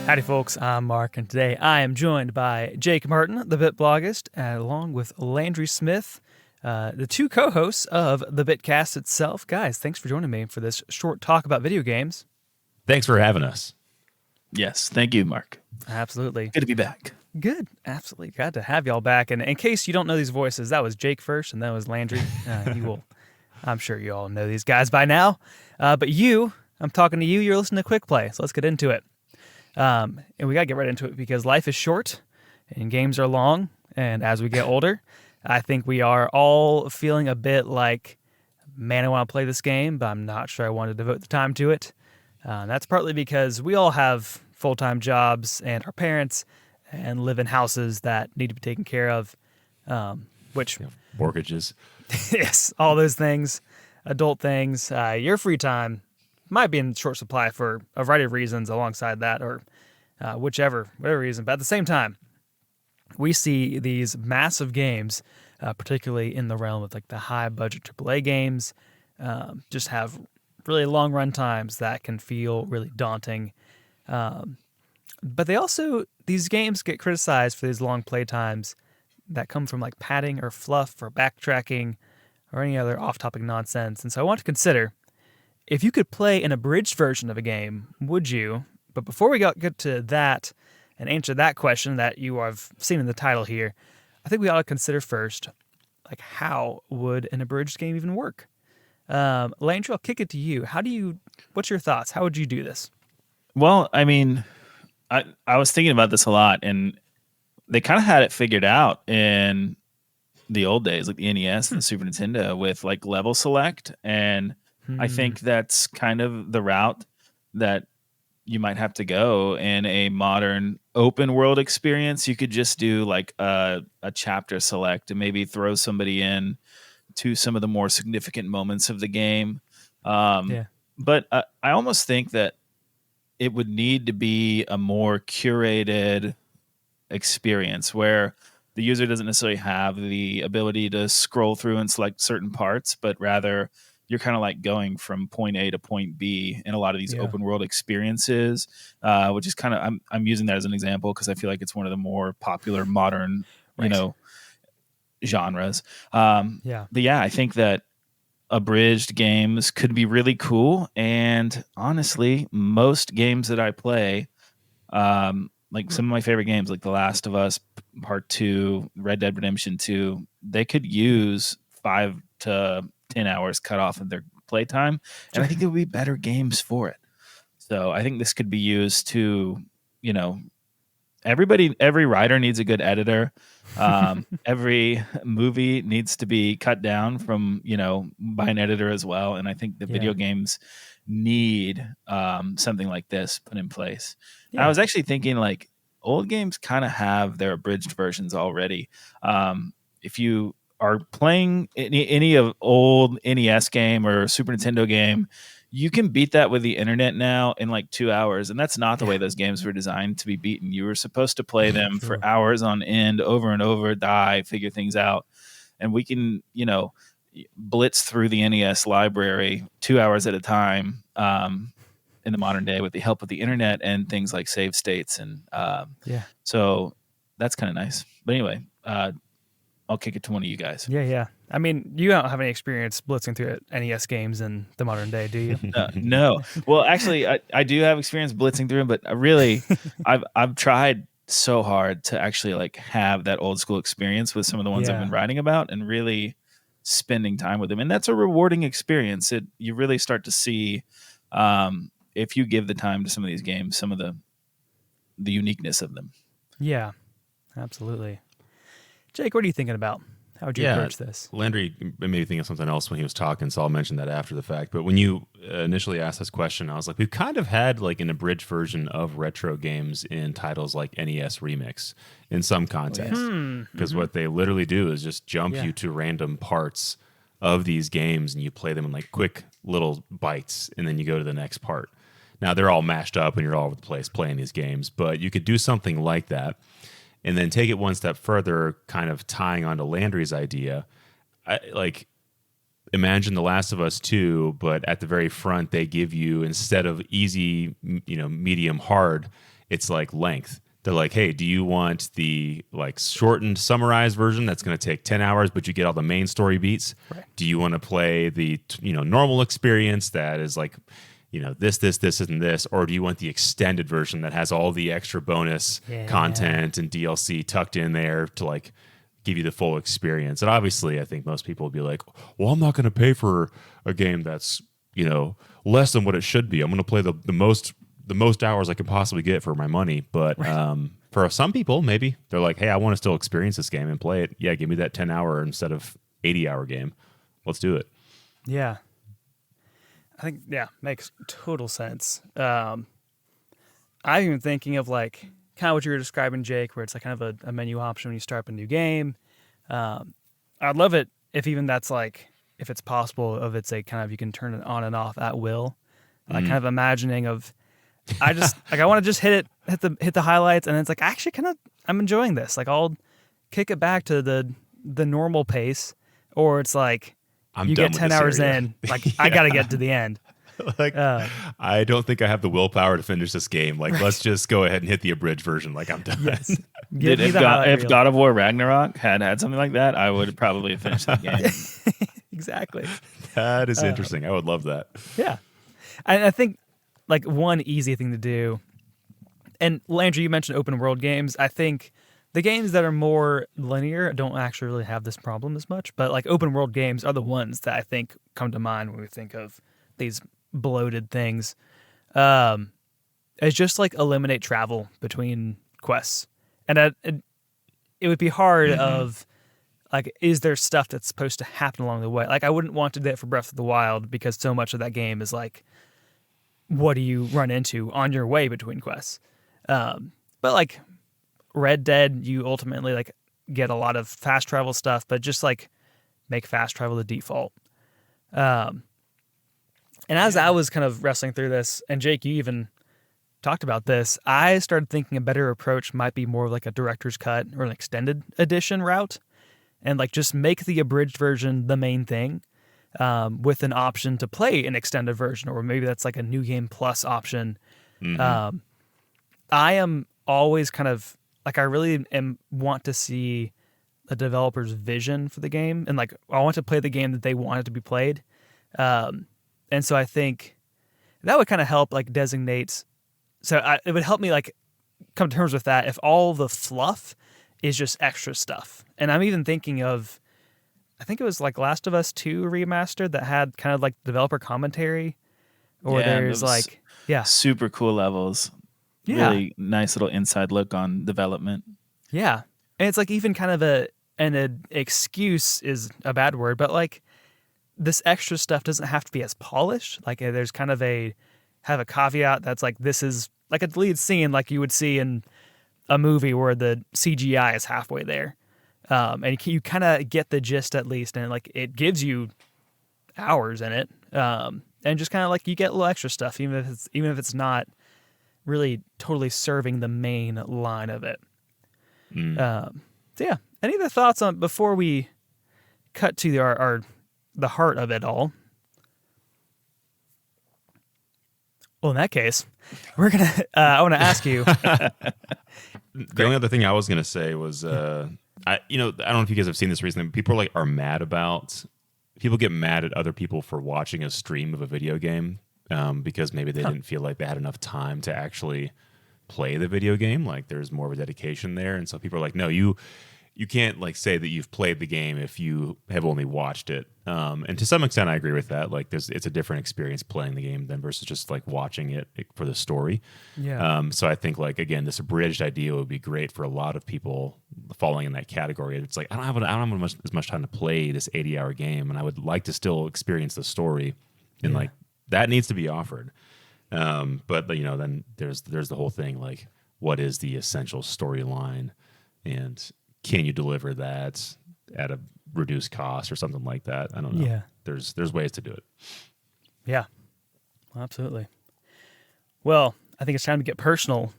Howdy folks, I'm Mark, and today I am joined by Jake Martin, the Bit Bloggist, along with Landry Smith, the two co-hosts of the Bitcast itself. Guys, thanks for joining me for this short talk about video games. Thanks for having us. Yes, thank you, Mark. Absolutely. Good to be back. Good, absolutely. Glad to have y'all back. And in case you don't know these voices, that was Jake first, and that was Landry. I'm sure you all know these guys by now. But I'm talking to you, you're listening to Quick Play, so let's get into it. And we got to get right into it because life is short and games are long. And as we get older, I think we are all feeling a bit like, man, I want to play this game, but I'm not sure I want to devote the time to it. That's partly because we all have full-time jobs and our parents and live in houses that need to be taken care of, Mortgages. Yes, all those things, adult things. Your free time might be in short supply for a variety of reasons alongside that, or whatever reason. But at the same time, we see these massive games, particularly in the realm of like the high budget AAA games, just have really long run times that can feel really daunting. But these games get criticized for these long play times that come from like padding or fluff or backtracking or any other off-topic nonsense. And so I want to consider, if you could play an abridged version of a game, would you? But before we get to that and answer that question that you have seen in the title here, I think we ought to consider first, like, how would an abridged game even work? Landry, I'll kick it to you. What's your thoughts? How would you do this? Well, I mean, I was thinking about this a lot, and they kind of had it figured out in the old days, like the NES and the Super Nintendo, with like level select. And I think that's kind of the route that you might have to go in a modern open world experience. You could just do like a chapter select and maybe throw somebody in to some of the more significant moments of the game. But I almost think that it would need to be a more curated experience where the user doesn't necessarily have the ability to scroll through and select certain parts, but rather you're kind of like going from point A to point B in a lot of these open world experiences, which is kind of, I'm using that as an example because I feel like it's one of the more popular modern, genres. But yeah, I think that abridged games could be really cool. And honestly, most games that I play, like some of my favorite games, like The Last of Us Part 2, Red Dead Redemption 2, they could use 5 to 10 hours cut off of their playtime. And I think there would be better games for it. So I think this could be used to, every writer needs a good editor. Every movie needs to be cut down from, by an editor as well. And I think the video games need something like this put in place. I was actually thinking like old games kind of have their abridged versions already. If you are playing any of old NES game or Super Nintendo game, you can beat that with the internet now in like 2 hours. And that's not the way those games were designed to be beaten. You were supposed to play them for hours on end, over and over, die, figure things out. And we can, blitz through the NES library 2 hours at a time in the modern day with the help of the internet and things like save states. And so that's kind of nice. But anyway, I'll kick it to one of you guys. Yeah. I mean, you don't have any experience blitzing through NES games in the modern day, do you? No. Well, actually, I do have experience blitzing through them, but really, I've tried so hard to actually like have that old school experience with some of the ones I've been writing about and really spending time with them. And that's a rewarding experience. You really start to see, if you give the time to some of these games, some of the uniqueness of them. Yeah, absolutely. Jake, what are you thinking about? How would you approach this? Landry made me think of something else when he was talking, so I'll mention that after the fact. But when you initially asked this question, I was like, we've kind of had like an abridged version of retro games in titles like NES Remix in some contexts. Because what they literally do is just jump you to random parts of these games and you play them in like quick little bites, and then you go to the next part. Now, they're all mashed up and you're all over the place playing these games, but you could do something like that. And then take it one step further, kind of tying onto Landry's idea. Imagine The Last of Us 2, but at the very front, they give you, instead of easy, medium, hard, it's like length. They're like, hey, do you want the like shortened, summarized version that's going to take 10 hours, but you get all the main story beats? Right. Do you want to play the normal experience that is like, this, and this, or do you want the extended version that has all the extra bonus content and DLC tucked in there to like give you the full experience? And obviously, I think most people will be like, well, I'm not going to pay for a game that's less than what it should be. I'm going to play the most hours I can possibly get for my money. But for some people, maybe they're like, hey, I want to still experience this game and play it. Yeah, give me that 10-hour instead of 80-hour game. Let's do it. Yeah. I think, makes total sense. I'm even thinking of like kind of what you were describing, Jake, where it's like kind of a menu option when you start up a new game. I'd love it if even that's like, if it's possible, if it's a kind of, you can turn it on and off at will. Like kind of imagining of, I just like, I want to just hit the highlights, and then it's like, actually kind of, I'm enjoying this. Like I'll kick it back to the normal pace, or it's like, you get 10 hours in, like I got to get to the end. Like, I don't think I have the willpower to finish this game. Like, let's just go ahead and hit the abridged version. Like, I'm done. Yes. If God of War Ragnarok had something like that, I would probably have finished the game. Exactly. That is interesting. I would love that. Yeah. And I think like one easy thing to do, and Landry, you mentioned open world games. I think the games that are more linear don't actually really have this problem as much, but like open world games are the ones that I think come to mind when we think of these bloated things. It's just like eliminate travel between quests. And it would be hard of like, is there stuff that's supposed to happen along the way? Like I wouldn't want to do that for Breath of the Wild, because so much of that game is like, what do you run into on your way between quests? But like Red Dead, you ultimately like get a lot of fast travel stuff, but just like make fast travel the default. And as I was kind of wrestling through this, and Jake, you even talked about this, I started thinking a better approach might be more like a director's cut or an extended edition route, and like just make the abridged version the main thing, with an option to play an extended version, or maybe that's like a new game plus option. I am always kind of like, I really want to see a developer's vision for the game, and like I want to play the game that they want it to be played. And so I think that would kind of help like designate. So it would help me like come to terms with that if all the fluff is just extra stuff. And I'm even thinking of, I think it was like Last of Us 2 Remastered that had kind of like developer commentary, or there's like, super cool levels. Yeah. Really nice little inside look on development. Yeah. And it's like even kind of an excuse is a bad word, but like this extra stuff doesn't have to be as polished. Like there's kind of have a caveat that's like, this is like a deleted scene like you would see in a movie where the CGI is halfway there. And you kind of get the gist at least, and like it gives you hours in it. And just kind of like you get a little extra stuff, even if it's not really totally serving the main line of it. So yeah, any other thoughts on before we cut to the heart of it all? Well, in that case, we're gonna. I want to ask you. The only other thing I was gonna say was, I don't know if you guys have seen this recently. But people people get mad at other people for watching a stream of a video game, because maybe they didn't feel like they had enough time to actually play the video game. Like there's more of a dedication there, and so people are like, no, you can't like say that you've played the game if you have only watched it. And to some extent, I agree with that. Like it's a different experience playing the game than versus just like watching it for the story. Yeah. So I think like, again, this abridged idea would be great for a lot of people falling in that category. It's like, I don't have as much time to play this 80-hour game, and I would like to still experience the story, and like that needs to be offered. But then there's the whole thing, like what is the essential storyline, and can you deliver that at a reduced cost or something like that? I don't know. Yeah. There's ways to do it. Yeah, absolutely. Well, I think it's time to get personal.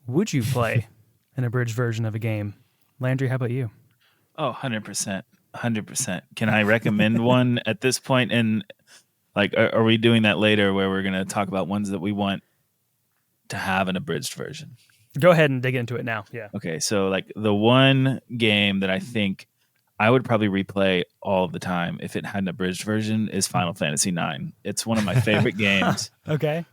Would you play an abridged version of a game? Landry, how about you? Oh, 100%. 100%. Can I recommend one at this point? And like, are we doing that later where we're going to talk about ones that we want to have an abridged version. Go ahead and dig into it now. Yeah. Okay, so like the one game that I think I would probably replay all of the time if it had an abridged version is Final Fantasy IX. It's one of my favorite games. Okay.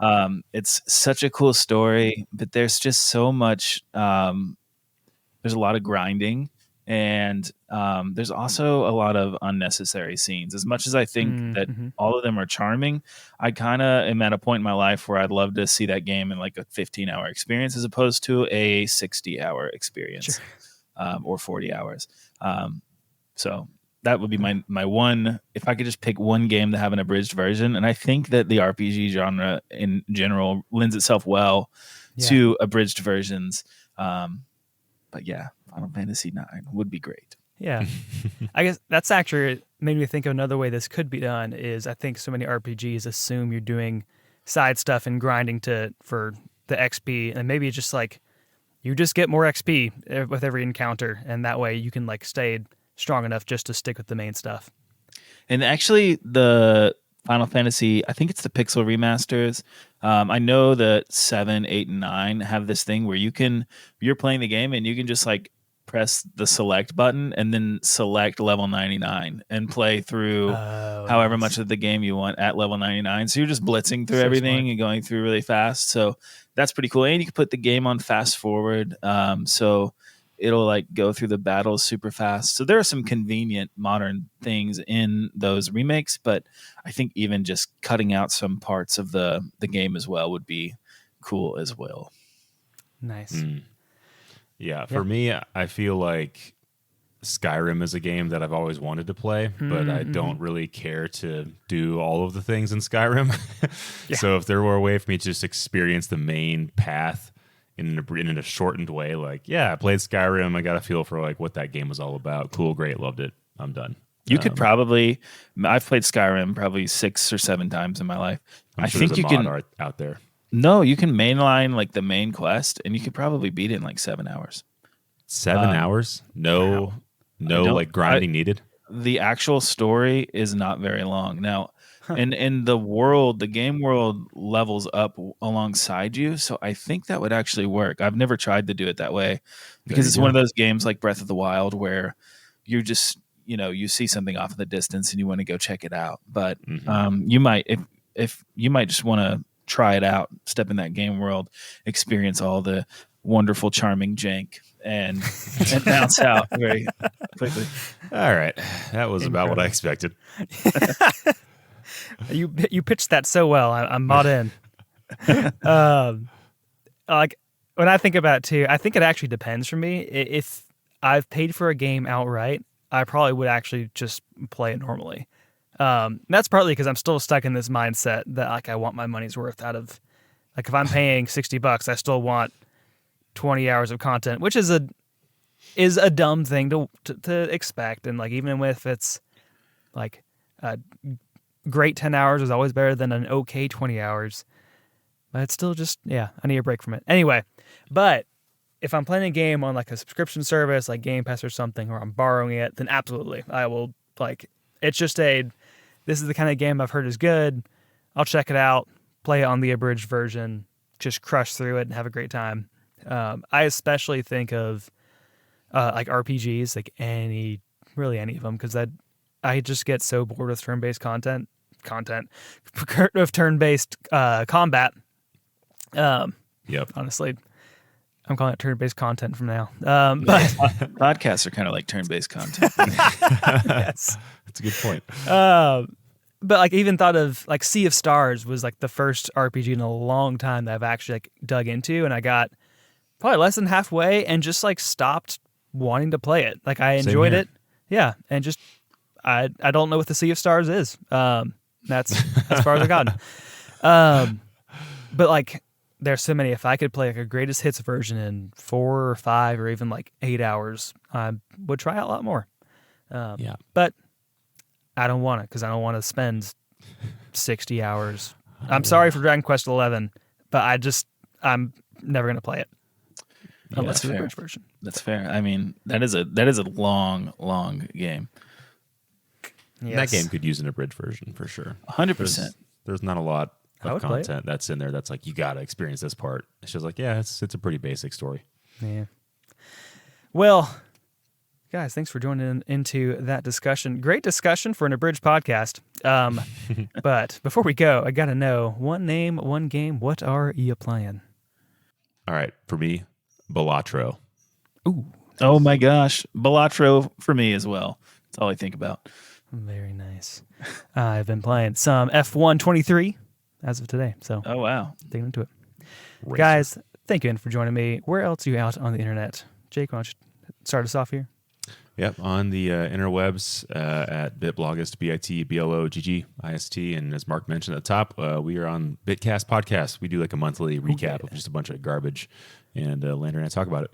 It's such a cool story, but there's just so much. There's a lot of grinding, and there's also a lot of unnecessary scenes. As much as I think that all of them are charming, I kind of am at a point in my life where I'd love to see that game in like a 15-hour experience as opposed to a 60-hour experience. Sure. Or 40 hours. So that would be my one. If I could just pick one game to have an abridged version, and I think that the RPG genre in general lends itself well to abridged versions. But yeah, Final Fantasy IX would be great. Yeah. I guess that's actually made me think of another way this could be done is I think so many RPGs assume you're doing side stuff and grinding for the XP, and maybe it's just like you just get more XP with every encounter, and that way you can like stay strong enough just to stick with the main stuff. And actually, the Final Fantasy, I think it's the Pixel remasters. I know that 7, 8, and 9 have this thing where you're playing the game and you can just like press the select button and then select level 99 and play through however much of the game you want at level 99. So you're just blitzing through everything and going through really fast. So that's pretty cool. And you can put the game on fast forward. So it'll like go through the battles super fast. So there are some convenient modern things in those remakes, but I think even just cutting out some parts of the game as well would be cool as well. Nice. Yeah, for me, I feel like Skyrim is a game that I've always wanted to play, but I don't really care to do all of the things in Skyrim. So if there were a way for me to just experience the main path in a shortened way, like, I played Skyrim, I got a feel for like what that game was all about. Cool, great, loved it. I'm done. You could probably, I've played Skyrim probably 6 or 7 times in my life. I think you can out there. No, you can mainline like the main quest, and you could probably beat it in like 7 hours. 7 hours? No, like grinding needed. The actual story is not very long. Now, in the world, the game world levels up alongside you, so I think that would actually work. I've never tried to do it that way because it's one of those games like Breath of the Wild where you're just, you see something off in the distance and you want to go check it out. But you might, if you might just want to try it out, step in that game world, experience all the wonderful, charming jank, and bounce out very quickly. All right, that was about what I expected. You pitched that so well. I'm bought in. Like when I think about it too, I think it actually depends for me. If I've paid for a game outright, I probably would actually just play it normally. That's partly because I'm still stuck in this mindset that like I want my money's worth out of, like if I'm paying $60, I still want 20 hours of content, which is a dumb thing to expect. And like even if it's like a great 10 hours is always better than an okay 20 hours. But it's still just, I need a break from it. Anyway, but if I'm playing a game on like a subscription service like Game Pass or something, or I'm borrowing it, then absolutely I will like, it's just this is the kind of game I've heard is good. I'll check it out, play it on the abridged version, just crush through it and have a great time. I especially think of like RPGs, like any of them, because I just get so bored with turn-based content of turn-based combat. Honestly, I'm calling it turn-based content from now. But podcasts are kind of like turn-based content. Yes, that's a good point. But like even thought of like Sea of Stars was like the first RPG in a long time that I've actually like dug into, and I got probably less than halfway and just like stopped wanting to play it. Like I enjoyed it. Yeah. And just, I don't know what the Sea of Stars is. That's as far as I got. But like there's so many, if I could play like a greatest hits version in 4 or 5 or even like 8 hours, I would try out a lot more. But I don't want it because I don't want to spend 60 hours. I'm sorry for Dragon Quest 11, but I'm never going to play it. Unless it's a British version. That's fair. I mean, that is a long game. Yes. That game could use an abridged version for sure. 100%. There's not a lot I would play it. content that's in there that's like, you got to experience this part. She was like, yeah, it's a pretty basic story. Yeah. Well, guys, thanks for joining into that discussion. Great discussion for an abridged podcast. But before we go, I got to know, one name, one game, what are you playing? All right. For me, Balatro. Ooh, Oh my gosh, Balatro for me as well. That's all I think about. very nice. I've been playing some F123 as of today, so Oh wow. digging into it. Racer. Guys, thank you again for joining me. Where else are you out on the internet? Jake, why don't you start us off here? Yep, on the interwebs at Bitblogist, BITBLOGGIST. And as Mark mentioned at the top, we are on Bitcast Podcast. We do like a monthly recap of just a bunch of garbage, and Landry and I talk about it.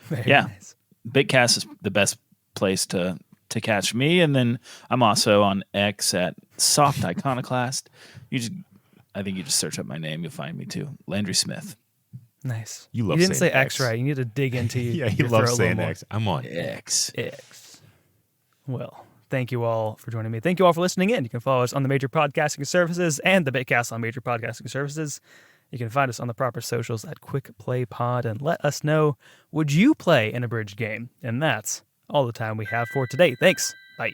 Very Yeah. nice. Bitcast is the best place to catch me, and then I'm also on X at Soft Iconoclast. I think you just search up my name, you'll find me too, Landry Smith. Nice. You love didn't saying say X X. right. You need to dig into Yeah, he your loves throat a saying little more. X. I'm on X. X. Well, thank you all for joining me. Thank you all for listening in. You can follow us on the major podcasting services and the Bitcast on major podcasting services. You can find us on the proper socials at Quick Play Pod and let us know, would you play an abridged game? And that's all the time we have for today. Thanks. Bye.